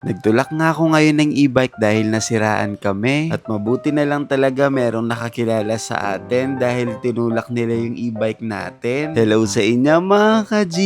Nagtulak nga ako ngayon ng e-bike dahil nasiraan kami at mabuti na lang talaga merong nakakilala sa atin dahil tinulak nila yung e-bike natin. Hello sa inyo mga ka-G!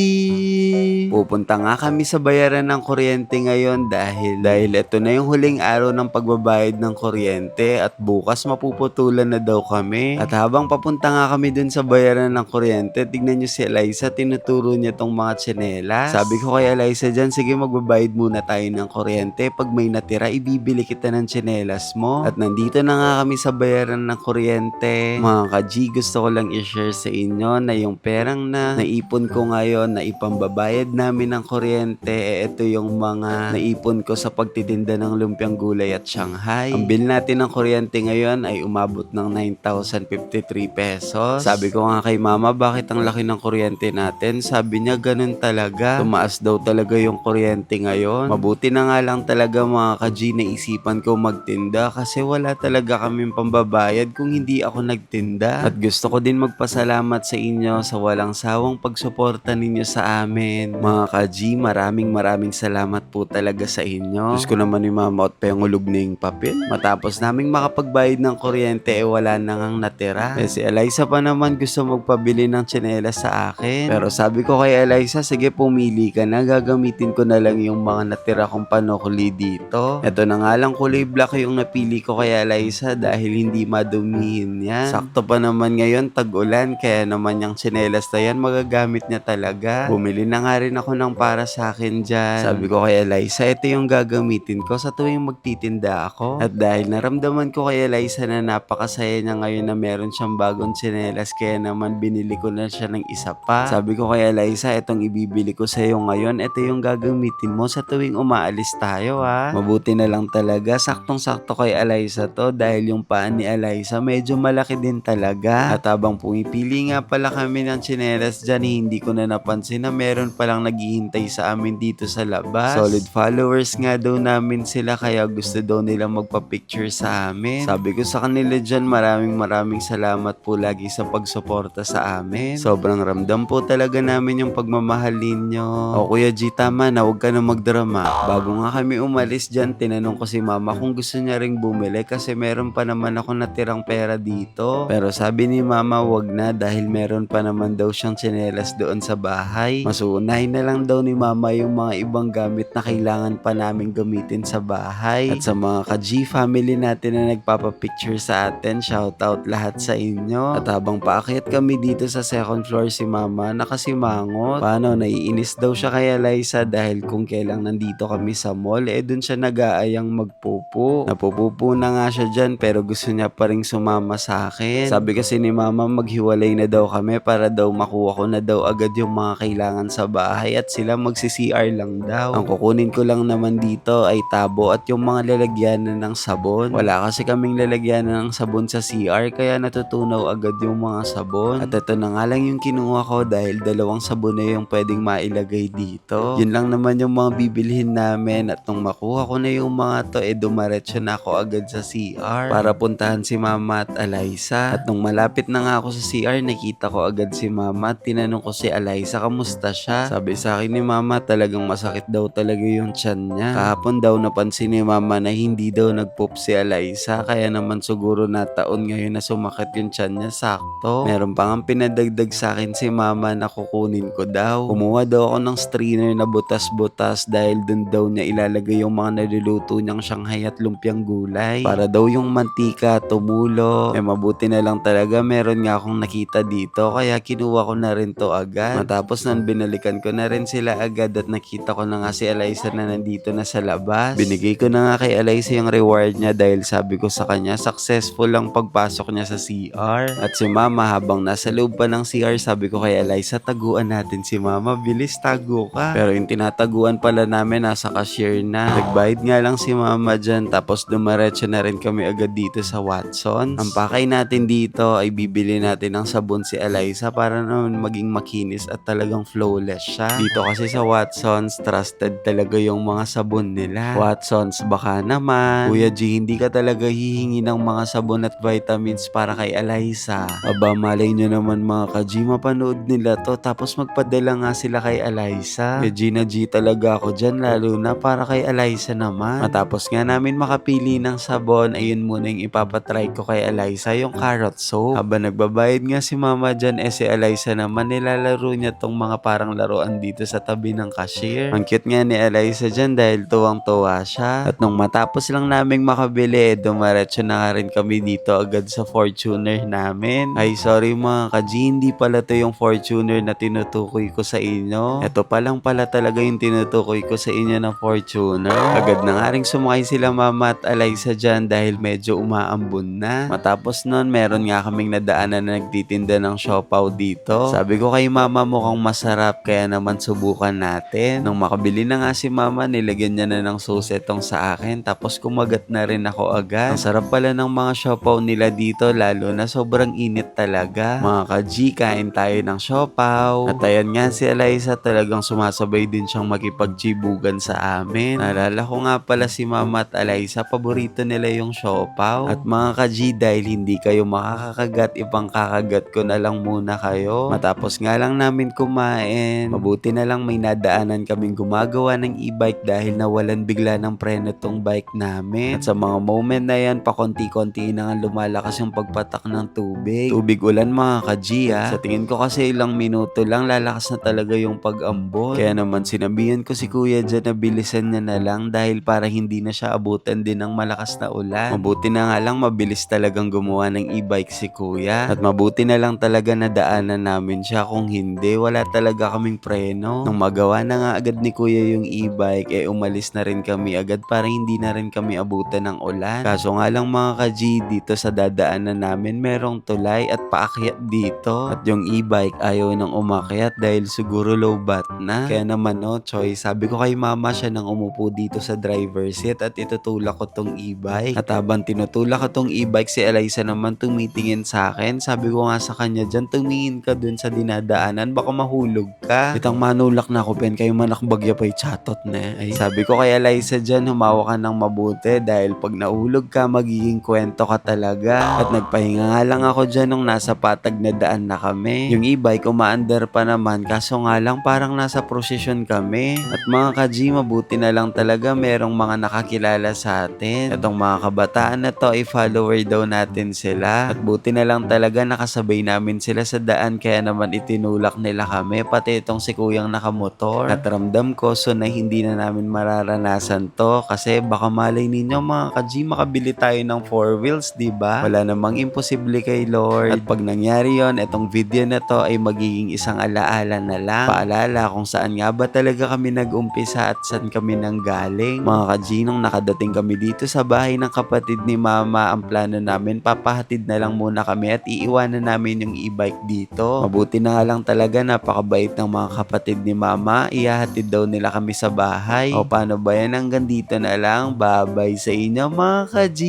Pupunta nga kami sa bayaran ng kuryente ngayon dahil ito na yung huling araw ng pagbabayad ng kuryente at bukas mapuputulan na daw kami. At habang papunta nga kami dun sa bayaran ng kuryente, tignan nyo si Eliza, tinuturo niya tong mga tsinelas. Sabi ko kay Eliza dyan, sige magbabayad muna tayo ng kuryente. Pag may natira, ibibili kita ng tsinelas mo. At nandito na nga kami sa bayaran ng kuryente. Mga ka-G, gusto ko lang i-share sa inyo na yung perang na naipon ko ngayon na ipambabayad namin ng kuryente, ito yung mga naipon ko sa pagtitinda ng lumpiang gulay at Shanghai. Ang bill natin ng kuryente ngayon ay umabot ng 9,053 pesos. Sabi ko nga kay mama, bakit ang laki ng kuryente natin? Sabi niya, ganun talaga. Tumaas daw talaga yung kuryente ngayon. Mabuti na nga lang talaga mga ka-G, naisipan ko magtinda kasi wala talaga kaming pambabayad kung hindi ako nagtinda. At gusto ko din magpasalamat sa inyo sa walang sawang pagsuporta ninyo sa amin. Mga ka-G, maraming salamat po talaga sa inyo. Diyos ko naman ni mama at pangulog na yung papel. Matapos naming makapagbayad ng kuryente, wala na ngang natira. Si Eliza pa naman gusto magpabili ng tsinelas sa akin. Pero sabi ko kay Eliza, sige pumili ka na, gagamitin ko na lang yung mga natira kong panukuli dito. Ito na nga lang kulay black yung napili ko kay Eliza dahil hindi madumihin yan. Sakto pa naman ngayon tag-ulan, kaya naman yung tsinelas na yan magagamit niya talaga. Bumili na nga rin ako ng para sa akin dyan. Sabi ko kay Eliza, ito yung gagamitin ko sa tuwing magtitinda ako. At dahil naramdaman ko kay Eliza na napakasaya niya ngayon na meron siyang bagong tsinelas, kaya naman binili ko na siya ng isa pa. Sabi ko kay Eliza, itong ibibili ko sa iyo ngayon, ito yung gagamitin mo sa tuwing umaalis tayo ha. Mabuti na lang talaga, saktong-sakto kay Eliza to dahil yung paan ni Eliza medyo malaki din talaga. At habang pumipili nga pala kami ng tsinelas dyan, hindi ko na napansin na meron palang naghihintay sa amin dito sa labas. Solid followers nga daw namin sila kaya gusto daw nila magpa-picture sa amin. Sabi ko sa kanila dyan, maraming salamat po lagi sa pagsuporta sa amin. Sobrang ramdam po talaga namin yung pagmamahal ninyo. O Kuya G, tama na, huwag ka na magdrama. Bago nga kami umalis dyan, tinanong ko si mama kung gusto niya ring bumili kasi meron pa naman ako natirang pera dito. Pero sabi ni mama, wag na dahil meron pa naman daw siyang tsinelas doon sa bahay. Masuunahin na lang daw ni mama yung mga ibang gamit na kailangan pa namin gamitin sa bahay. At sa mga ka-G family natin na nagpapapicture sa atin, shoutout lahat sa inyo. At habang paakyat kami dito sa second floor, si mama nakasimangot. Paano, naiinis daw siya kay Eliza dahil kung kailang nandito kami sa mall, dun siya nag-aayang magpupo. Napupupo na nga siya dyan pero gusto niya pa rin sumama sa akin. Sabi kasi ni mama, maghiwalay na daw kami para daw makuha ko na daw agad yung mga kailangan sa bahay at sila magsi-CR lang daw. Ang kukunin ko lang naman dito ay tabo at yung mga lalagyanan ng sabon. Wala kasi kaming lalagyanan ng sabon sa CR kaya natutunaw agad yung mga sabon. At ito na nga lang yung kinuha ko dahil dalawang sabon na yung pwedeng mailagay dito. Yun lang naman yung mga bibilhin namin at nung makuha ko na yung mga to, dumaretso na ako agad sa CR para puntahan si mama at Eliza. At nung malapit na nga ako sa CR, nakita ko agad si mama at tinanong ko si Eliza, kamusta siya? Sabi sa akin ni mama, talagang masakit daw talaga yung tiyan niya. Kahapon daw napansin ni mama na hindi daw nagpoop si Eliza, kaya naman siguro na taon ngayon na sumakit yung tiyan niya sakto. Meron pa nga pinadagdag sa akin si mama na kukunin ko daw. Kumuha daw ako ng strainer na butas-butas dahil dun daw niya ilalagay yung mga niluluto niyang Shanghai at lumpiang gulay para daw yung mantika tumulo. Mabuti na lang talaga meron nga akong nakita dito kaya kinuha ko na rin to agad. Matapos nun binalikan ko na rin sila agad at nakita ko na nga si Eliza na nandito na sa labas. Binigay ko na nga kay Eliza yung reward niya dahil sabi ko sa kanya successful lang pagpasok niya sa CR. At si mama habang nasa loob pa ng CR, sabi ko kay Eliza, taguan natin si mama, bilis tago ka. Pero yung tinataguan pala namin nasa cashier na. Nagbayad nga lang si mama dyan tapos dumaretso na rin kami agad dito sa Watsons. Ang pakay natin dito ay bibili natin ng sabon si Eliza para naman maging makinis at talagang flawless siya. Dito kasi sa Watsons, trusted talaga yung mga sabon nila. Watsons, baka naman Kuya G, hindi ka talaga hihingi ng mga sabon at vitamins para kay Eliza. Aba, malay nyo naman mga ka-G, mapanood nila to tapos magpadala nga sila kay Eliza. Kaya G na G talaga ako dyan, lalo na para kay Eliza naman. Matapos nga namin makapili ng sabon, ayun muna yung ipapatry ko kay Eliza, yung carrot soap. Habang nagbabayad nga si mama dyan, si Eliza naman nilalaro niya tong mga parang laruan dito sa tabi ng cashier. Ang cute nga ni Eliza dyan dahil tuwang-tuwa siya. At nung matapos lang naming makabili, dumaretso na nga rin kami dito agad sa Fortuner namin. Ay sorry mga ka-G, hindi pala to yung Fortuner na tinutukoy ko sa inyo. Ito pa lang pala talaga yung tinutukoy ko sa inyo ng Fortuner. Agad na nga rin sumakay sila mama at Eliza dyan dahil medyo umaambon na. Matapos nun, meron nga kaming nadaanan na nagtitinda ng siopaw dito. Sabi ko kay mama, mukhang masarap kaya naman subukan natin. Nung makabili na nga si mama, nilagyan niya na ng sauce itong sa akin tapos kumagat na rin ako agad. Ang sarap pala ng mga siopaw nila dito lalo na sobrang init talaga. Mga ka-G, kain tayo ng siopaw. At ayan nga si Eliza, talagang sumasabay din siyang makipagchibugan sa amin. Naalala ko nga pala si mama at Eliza, paborito nila yung siopaw. At mga ka-G, dahil hindi kayo makakagat, ibang kakagat ko na lang muna kayo. Matapos nga lang namin kumain, mabuti na lang may nadaanan kaming gumagawa ng e-bike dahil nawalan bigla ng preno tong bike namin. At sa mga moment na yan, pakonti-konti na nga lumalakas yung pagpatak ng tubig. Tubig ulan mga ka-G ha. Sa tingin ko kasi ilang minuto lang lalakas na talaga yung pag-ambon. Kaya naman sinabihan ko si kuya dyan na bilisan niya na lang dahil para hindi na siya abutan din ng malakas na ulan. Mabuti na nga lang mabilis talagang gumawa ng e-bike si kuya. At mabuti na lang talaga nadaanan namin siya, kung hindi wala talaga kaming preno. Nung magawa na nga agad ni kuya yung e-bike, umalis na rin kami agad para hindi na rin kami abutan ng ulan. Kaso nga lang mga ka-G, dito sa dadaanan namin merong tulay at paakyat dito. At yung e-bike ayaw nang umakyat dahil siguro low bat na. Kaya naman no choice, sabi ko kay mama siya nang umupo dito sa driver seat at itutulak ko tong e-bike. At habang tinutulak ko tong e-bike, si Eliza naman tumitingin sa akin. Sabi ko nga sa kanya dyan, tumingin ka dun sa dinadaanan, baka mahulog ka. Itang manulak na ako pen, kayo manakbagya pa'y chatot na. Ay, sabi ko kay Eliza dyan, humawa ka ng mabuti dahil pag nahulog ka, magiging kwento ka talaga. At nagpahinga nga lang ako dyan nung nasa patag na daan na kami. Yung e-bike umaandar pa naman, kaso nga lang parang nasa prosesyon kami. At mga ka-G, mabuti na lang talaga merong mga nakakilala sa atin. Itong mga kabataan na to ay follower daw natin sila. At buti na lang talaga nakasabay namin sila sa daan kaya naman itinulak nila kami, pati itong si kuyang nakamotor. At ramdam ko so na hindi na namin mararanasan to kasi baka malay ninyo mga ka-G, makabili tayo ng 4 wheels, diba? Wala namang imposible kay Lord. At pag nangyari yon, itong video na to ay magiging isang alaala na lang. Paalala kung saan nga ba talaga kami nag-umpisa at saan kami nanggaling. Mga ka-G, nung nakadating kami dito sa bahay ng kapatid ni mama, ang plano namin, papahatid na lang muna kami at iiwanan namin yung e-bike dito. Mabuti na nga lang talaga, napakabait ng mga kapatid ni mama. Ihahatid daw nila kami sa bahay. O paano ba yan? Hanggang dito na lang. Bye-bye sa inyo mga ka-G.